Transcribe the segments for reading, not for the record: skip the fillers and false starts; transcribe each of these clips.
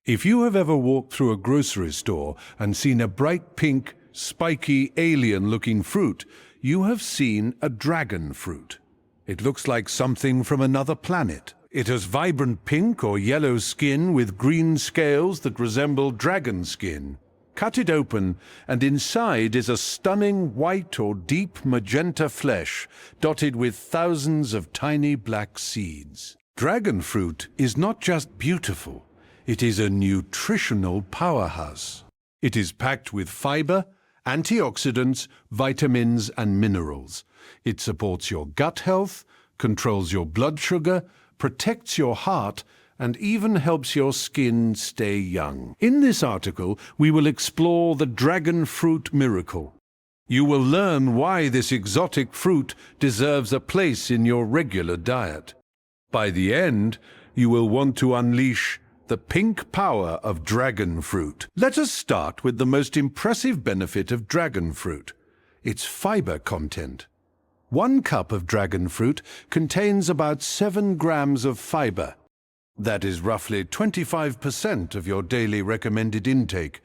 If you have ever walked through a grocery store and seen a bright pink, spiky, alien-looking fruit, you have seen a dragon fruit. It looks like something from another planet. It has vibrant pink or yellow skin with green scales that resemble dragon skin. Cut it open, and inside is a stunning white or deep magenta flesh, dotted with thousands of tiny black seeds. Dragon fruit is not just beautiful. It is a nutritional powerhouse. It is packed with fiber, antioxidants, vitamins, and minerals. It supports your gut health, controls your blood sugar, protects your heart, and even helps your skin stay young. In this article, we will explore the dragon fruit miracle. You will learn why this exotic fruit deserves a place in your regular diet. By the end, you will want to unleash the pink power of dragon fruit. Let us start with the most impressive benefit of dragon fruit: its fiber content. 1 cup of dragon fruit contains about 7 grams of fiber. That is roughly 25% of your daily recommended intake.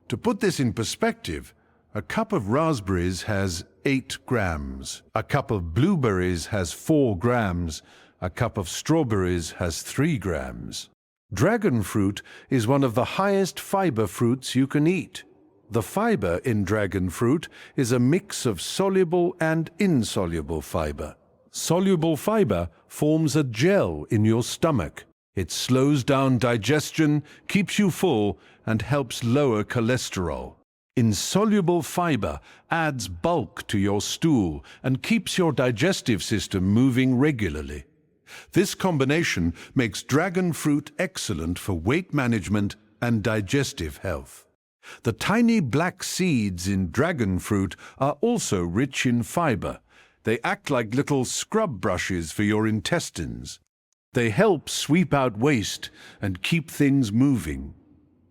To put this in perspective, a cup of raspberries has 8 grams. A cup of blueberries has 4 grams. A cup of strawberries has 3 grams. Dragon fruit is one of the highest fiber fruits you can eat. The fiber in dragon fruit is a mix of soluble and insoluble fiber. Soluble fiber forms a gel in your stomach. It slows down digestion, keeps you full, and helps lower cholesterol. Insoluble fiber adds bulk to your stool and keeps your digestive system moving regularly. This combination makes dragon fruit excellent for weight management and digestive health. The tiny black seeds in dragon fruit are also rich in fiber. They act like little scrub brushes for your intestines. They help sweep out waste and keep things moving.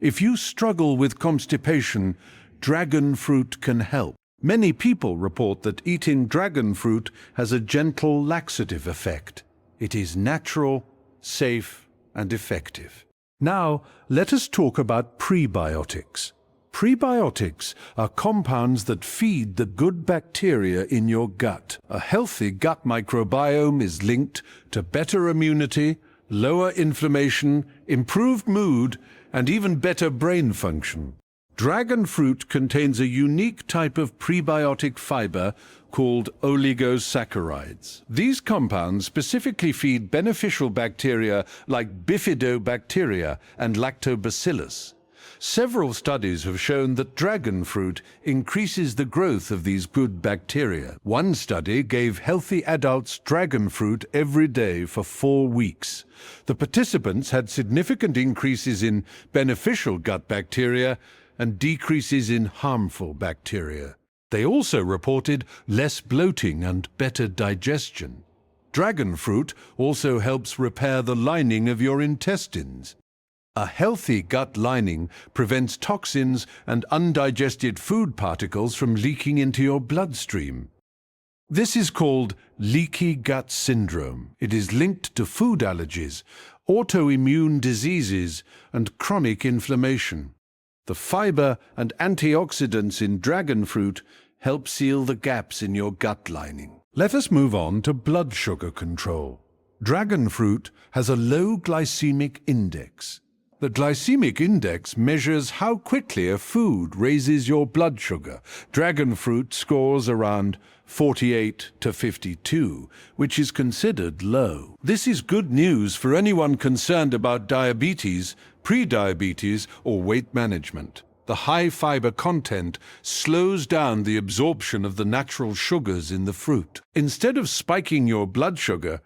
If you struggle with constipation, dragon fruit can help. Many people report that eating dragon fruit has a gentle laxative effect. It is natural, safe, and effective. Now, let us talk about prebiotics. Prebiotics are compounds that feed the good bacteria in your gut. A healthy gut microbiome is linked to better immunity, lower inflammation, improved mood, and even better brain function. Dragon fruit contains a unique type of prebiotic fiber called oligosaccharides. These compounds specifically feed beneficial bacteria like bifidobacteria and lactobacillus. Several studies have shown that dragon fruit increases the growth of these good bacteria. One study gave healthy adults dragon fruit every day for 4 weeks. The participants had significant increases in beneficial gut bacteria and decreases in harmful bacteria. They also reported less bloating and better digestion. Dragon fruit also helps repair the lining of your intestines. A healthy gut lining prevents toxins and undigested food particles from leaking into your bloodstream. This is called leaky gut syndrome. It is linked to food allergies, autoimmune diseases, and chronic inflammation. The fiber and antioxidants in dragon fruit help seal the gaps in your gut lining. Let us move on to blood sugar control. Dragon fruit has a low glycemic index. The glycemic index measures how quickly a food raises your blood sugar. Dragon fruit scores around 48 to 52, which is considered low. This is good news for anyone concerned about diabetes, prediabetes, or weight management. The high fiber content slows down the absorption of the natural sugars in the fruit. Instead of spiking your blood sugar,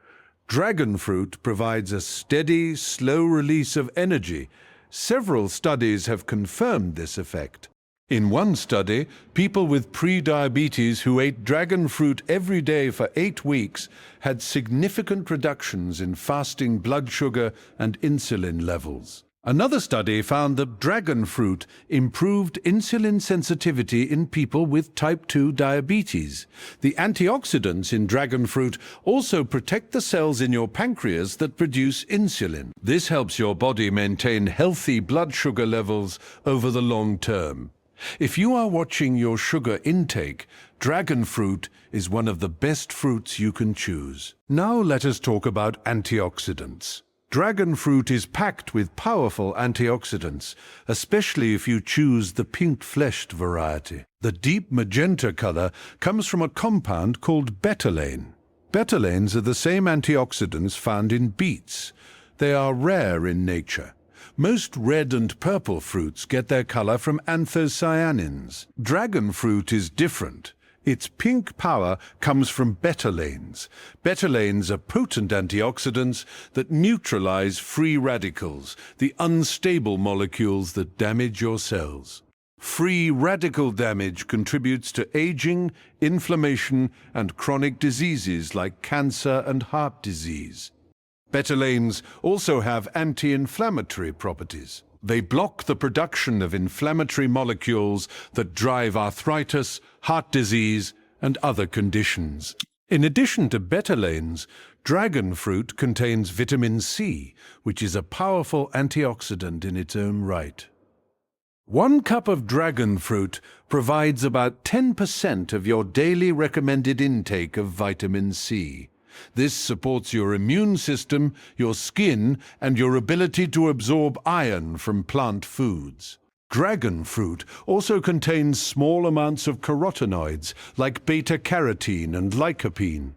dragon fruit provides a steady, slow release of energy. Several studies have confirmed this effect. In one study, people with prediabetes who ate dragon fruit every day for 8 weeks had significant reductions in fasting blood sugar and insulin levels. Another study found that dragon fruit improved insulin sensitivity in people with type 2 diabetes. The antioxidants in dragon fruit also protect the cells in your pancreas that produce insulin. This helps your body maintain healthy blood sugar levels over the long term. If you are watching your sugar intake, dragon fruit is one of the best fruits you can choose. Now let us talk about antioxidants. Dragon fruit is packed with powerful antioxidants, especially if you choose the pink-fleshed variety. The deep magenta color comes from a compound called betalain. Betalains are the same antioxidants found in beets. They are rare in nature. Most red and purple fruits get their color from anthocyanins. Dragon fruit is different. Its pink power comes from betalains. Betalains are potent antioxidants that neutralize free radicals, the unstable molecules that damage your cells. Free radical damage contributes to aging, inflammation, and chronic diseases like cancer and heart disease. Betalains also have anti-inflammatory properties. They block the production of inflammatory molecules that drive arthritis, heart disease, and other conditions. In addition to betalains, dragon fruit contains vitamin C, which is a powerful antioxidant in its own right. 1 cup of dragon fruit provides about 10% of your daily recommended intake of vitamin C. This supports your immune system, your skin, and your ability to absorb iron from plant foods. Dragon fruit also contains small amounts of carotenoids like beta-carotene and lycopene.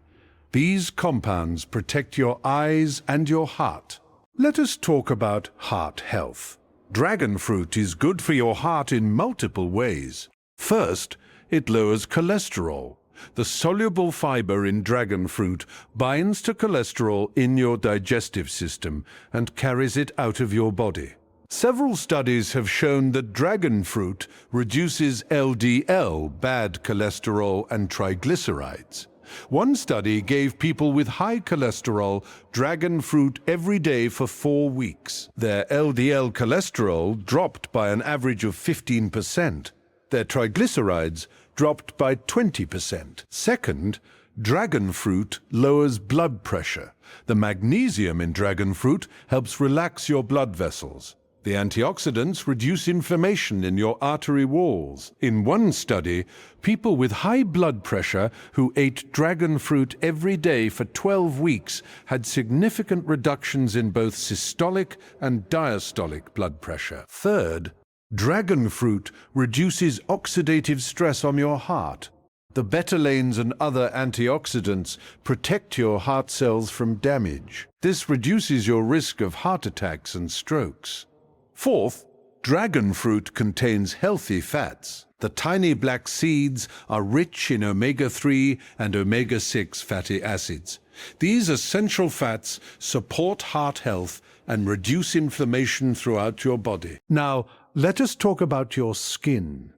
These compounds protect your eyes and your heart. Let us talk about heart health. Dragon fruit is good for your heart in multiple ways. First, it lowers cholesterol. The soluble fiber in dragon fruit binds to cholesterol in your digestive system and carries it out of your body. Several studies have shown that dragon fruit reduces LDL, bad cholesterol, and triglycerides. One study gave people with high cholesterol dragon fruit every day for 4 weeks. Their LDL cholesterol dropped by an average of 15%. Their triglycerides dropped by 20%. Second, dragon fruit lowers blood pressure. The magnesium in dragon fruit helps relax your blood vessels. The antioxidants reduce inflammation in your artery walls. In one study, people with high blood pressure who ate dragon fruit every day for 12 weeks had significant reductions in both systolic and diastolic blood pressure. Third, dragon fruit reduces oxidative stress on your heart. The betalains and other antioxidants protect your heart cells from damage. This reduces your risk of heart attacks and strokes. Fourth, dragon fruit contains healthy fats. The tiny black seeds are rich in omega-3 and omega-6 fatty acids. These essential fats support heart health and reduce inflammation throughout your body. Now, let us talk about your skin.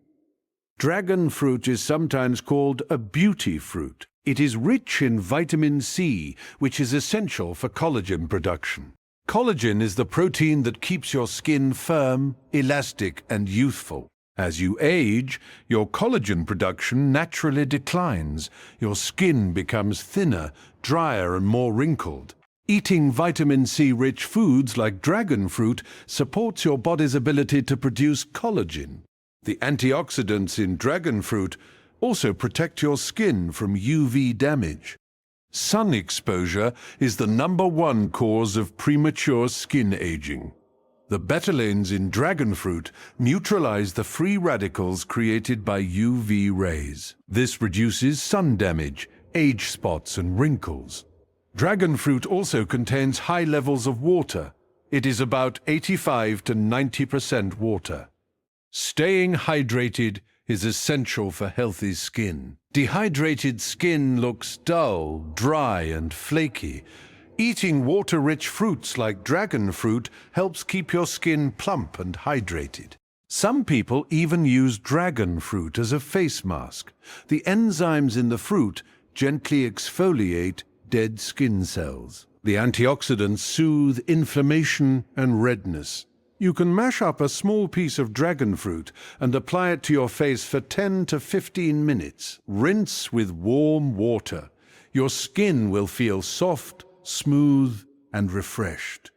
Dragon fruit is sometimes called a beauty fruit. It is rich in vitamin C, which is essential for collagen production. Collagen is the protein that keeps your skin firm, elastic, and youthful. As you age, your collagen production naturally declines. Your skin becomes thinner, drier, and more wrinkled. Eating vitamin C-rich foods like dragon fruit supports your body's ability to produce collagen. The antioxidants in dragon fruit also protect your skin from UV damage. Sun exposure is the #1 cause of premature skin aging. The betalains in dragon fruit neutralize the free radicals created by UV rays. This reduces sun damage, age spots, and wrinkles. Dragon fruit also contains high levels of water. It is about 85 to 90% water. Staying hydrated is essential for healthy skin. Dehydrated skin looks dull, dry, and flaky. Eating water-rich fruits like dragon fruit helps keep your skin plump and hydrated. Some people even use dragon fruit as a face mask. The enzymes in the fruit gently exfoliate dead skin cells. The antioxidants soothe inflammation and redness. You can mash up a small piece of dragon fruit and apply it to your face for 10 to 15 minutes. Rinse with warm water. Your skin will feel soft, smooth, and refreshed.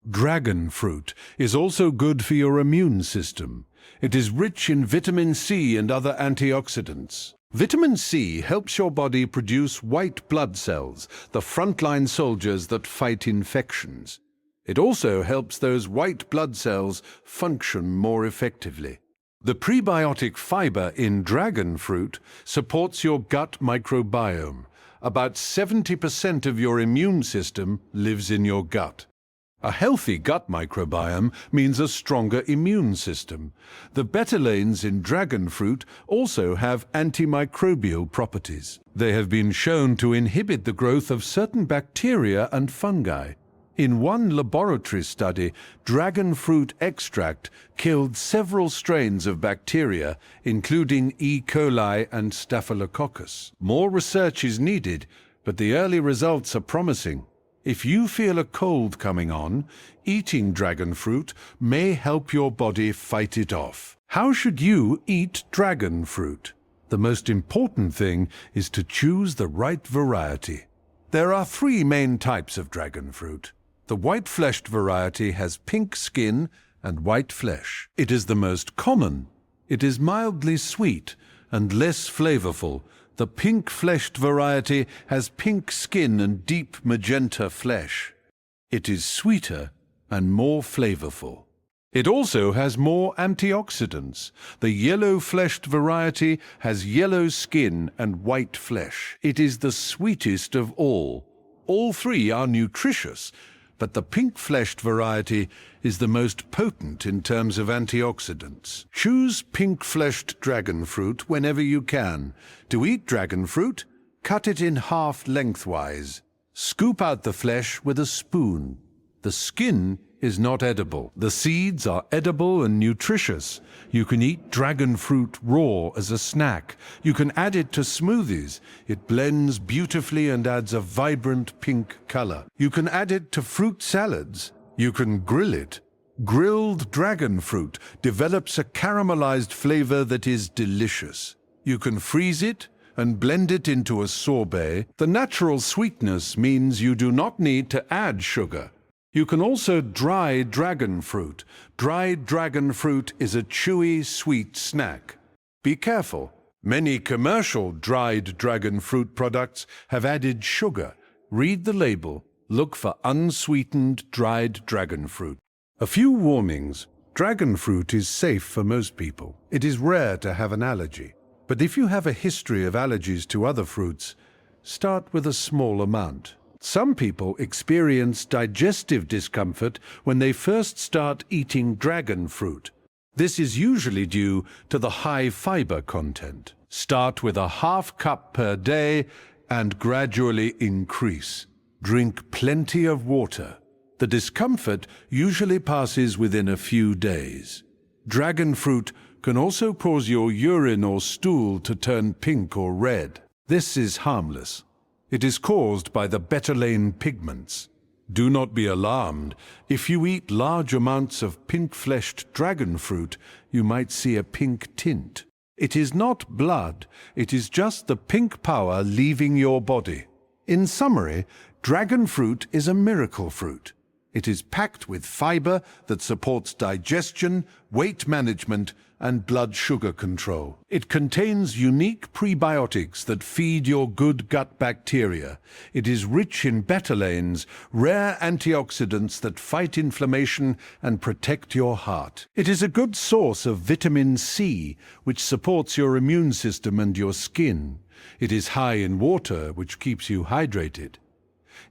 Dragon fruit is also good for your immune system. It is rich in vitamin C and other antioxidants. Vitamin C helps your body produce white blood cells, the frontline soldiers that fight infections. It also helps those white blood cells function more effectively. The prebiotic fiber in dragon fruit supports your gut microbiome. About 70% of your immune system lives in your gut. A healthy gut microbiome means a stronger immune system. The betalains in dragon fruit also have antimicrobial properties. They have been shown to inhibit the growth of certain bacteria and fungi. In one laboratory study, dragon fruit extract killed several strains of bacteria, including E. coli and Staphylococcus. More research is needed, but the early results are promising. If you feel a cold coming on, eating dragon fruit may help your body fight it off. How should you eat dragon fruit? The most important thing is to choose the right variety. There are 3 main types of dragon fruit. The white-fleshed variety has pink skin and white flesh. It is the most common. It is mildly sweet and less flavorful. The pink-fleshed variety has pink skin and deep magenta flesh. It is sweeter and more flavorful. It also has more antioxidants. The yellow-fleshed variety has yellow skin and white flesh. It is the sweetest of all. All 3 are nutritious, but the pink-fleshed variety is the most potent in terms of antioxidants. Choose pink-fleshed dragon fruit whenever you can. To eat dragon fruit, cut it in half lengthwise. Scoop out the flesh with a spoon. The skin is not edible. The seeds are edible and nutritious. You can eat dragon fruit raw as a snack. You can add it to smoothies. It blends beautifully and adds a vibrant pink color. You can add it to fruit salads. You can grill it. Grilled dragon fruit develops a caramelized flavor that is delicious. You can freeze it and blend it into a sorbet. The natural sweetness means you do not need to add sugar. You can also dry dragon fruit. Dried dragon fruit is a chewy, sweet snack. Be careful. Many commercial dried dragon fruit products have added sugar. Read the label. Look for unsweetened dried dragon fruit. A few warnings. Dragon fruit is safe for most people. It is rare to have an allergy. But if you have a history of allergies to other fruits, start with a small amount. Some people experience digestive discomfort when they first start eating dragon fruit. This is usually due to the high fiber content. Start with a half cup per day and gradually increase. Drink plenty of water. The discomfort usually passes within a few days. Dragon fruit can also cause your urine or stool to turn pink or red. This is harmless. It is caused by the betalain pigments. Do not be alarmed. If you eat large amounts of pink-fleshed dragon fruit, you might see a pink tint. It is not blood. It is just the pink power leaving your body. In summary, dragon fruit is a miracle fruit. It is packed with fiber that supports digestion, weight management, and blood sugar control. It contains unique prebiotics that feed your good gut bacteria. It is rich in betalains, rare antioxidants that fight inflammation and protect your heart. It is a good source of vitamin C, which supports your immune system and your skin. It is high in water, which keeps you hydrated.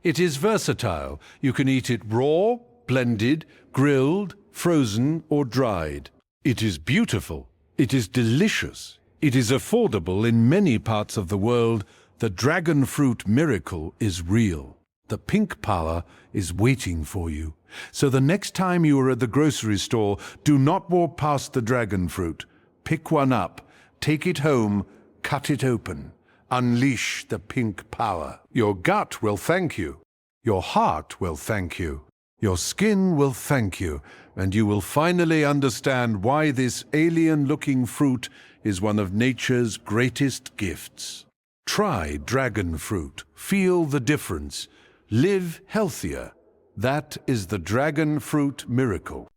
It is versatile. You can eat it raw, blended, grilled, frozen, or dried. It is beautiful. It is delicious. It is affordable in many parts of the world. The dragon fruit miracle is real. The pink power is waiting for you. So the next time you are at the grocery store, do not walk past the dragon fruit. Pick one up, take it home, cut it open. Unleash the pink power. Your gut will thank you. Your heart will thank you. Your skin will thank you, and you will finally understand why this alien-looking fruit is one of nature's greatest gifts. Try dragon fruit. Feel the difference. Live healthier. That is the dragon fruit miracle.